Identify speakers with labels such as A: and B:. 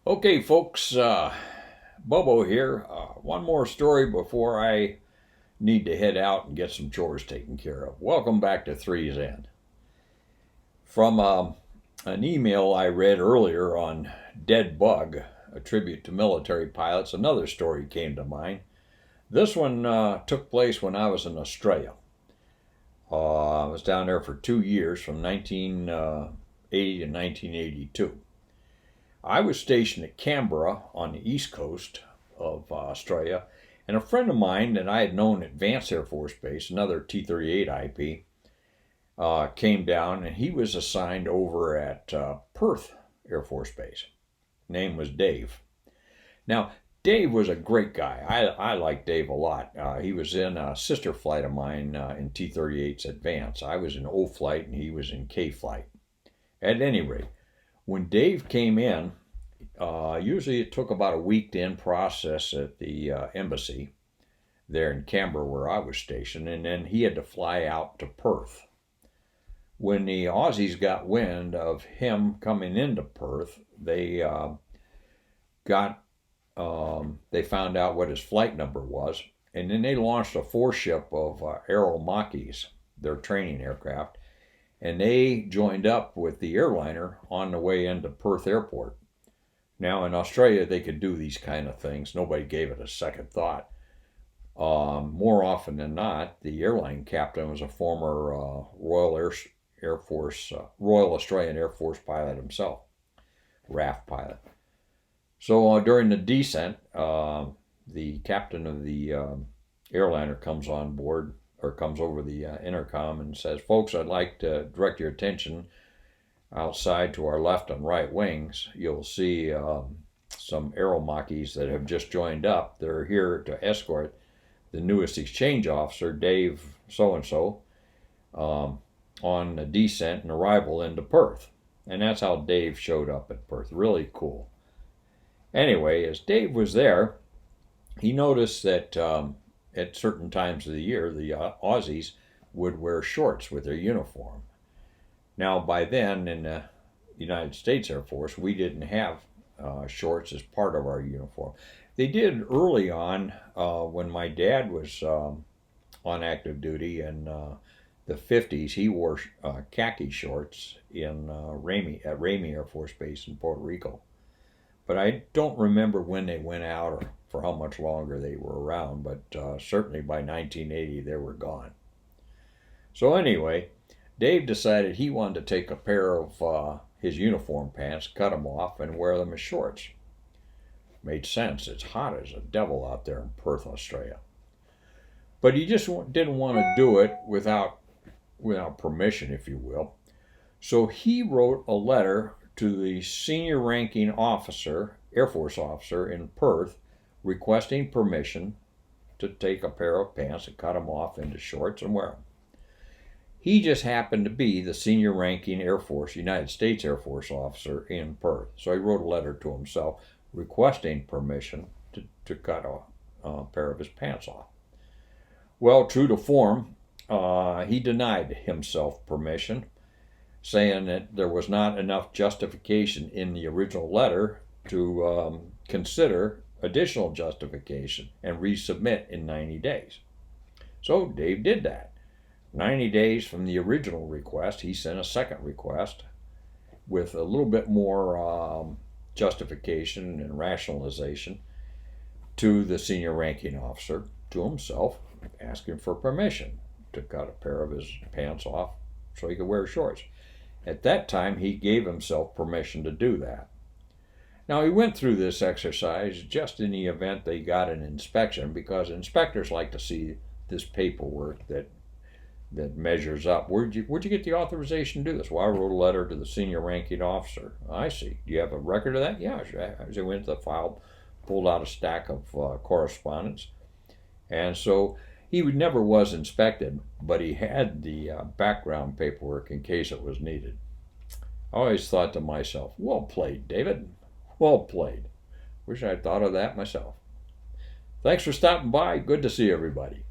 A: Okay, folks, Bobo here. One more story before I need to head out and get some chores taken care of. Welcome back to Three's End. From an email I read earlier on Dead Bug, a tribute to military pilots, another story came to mind. This one took place when I was in Australia. I was down there for 2 years from 1980 to 1982. I was stationed at Canberra on the east coast of Australia, and a friend of mine that I had known at Vance Air Force Base, another T-38 IP, came down, and he was assigned over at Perth Air Force Base. Name was Dave. Now, Dave was a great guy. I like Dave a lot. He was in a sister flight of mine in T-38s at Vance. I was in O flight, and he was in K flight. At any rate, when Dave came in, usually it took about a week to end process at the embassy there in Canberra where I was stationed, and then he had to fly out to Perth. When the Aussies got wind of him coming into Perth, they found out what his flight number was, and then they launched a four-ship of Aeromachis, their training aircraft, and they joined up with the airliner on the way into Perth Airport. Now, in Australia, they could do these kind of things. Nobody gave it a second thought. More often than not, the airline captain was a former Royal Australian Air Force pilot himself, RAF pilot. So during the descent, the captain of the airliner comes on board, or comes over the intercom and says, "Folks, I'd like to direct your attention outside to our left and right wings. You'll see some Aeromachis that have just joined up. They're here to escort the newest exchange officer, Dave so-and-so, on a descent and arrival into Perth." And that's how Dave showed up at Perth. Really cool. Anyway, as Dave was there, he noticed that at certain times of the year, the Aussies would wear shorts with their uniform. Now, by then, in the United States Air Force, we didn't have shorts as part of our uniform. They did early on when my dad was on active duty in the 50s. He wore khaki shorts in at Ramey Air Force Base in Puerto Rico. But I don't remember when they went out or for how much longer they were around, but certainly by 1980 they were gone. So anyway, Dave decided he wanted to take a pair of his uniform pants, cut them off, and wear them as shorts. Made sense. It's hot as a devil out there in Perth, Australia. But he just didn't want to do it without permission, if you will. So he wrote a letter to the senior ranking officer, Air Force officer in Perth, requesting permission to take a pair of pants and cut them off into shorts and wear them. He just happened to be the senior ranking United States Air Force officer in Perth. So he wrote a letter to himself requesting permission to cut a pair of his pants off. Well, true to form, he denied himself permission, saying that there was not enough justification in the original letter to consider additional justification and resubmit in 90 days. So Dave did that. 90 days from the original request, he sent a second request with a little bit more justification and rationalization to the senior ranking officer, to himself, asking for permission to cut a pair of his pants off so he could wear shorts. At that time, he gave himself permission to do that. Now, he went through this exercise just in the event they got an inspection, because inspectors like to see this paperwork that measures up. Where'd you get the authorization to do this? Well, I wrote a letter to the senior ranking officer. I see. Do you have a record of that? Yeah, sure. As I went to the file, pulled out a stack of correspondence. And so he never was inspected, but he had the background paperwork in case it was needed. I always thought to myself, well played, David. Well played. Wish I'd thought of that myself. Thanks for stopping by. Good to see everybody.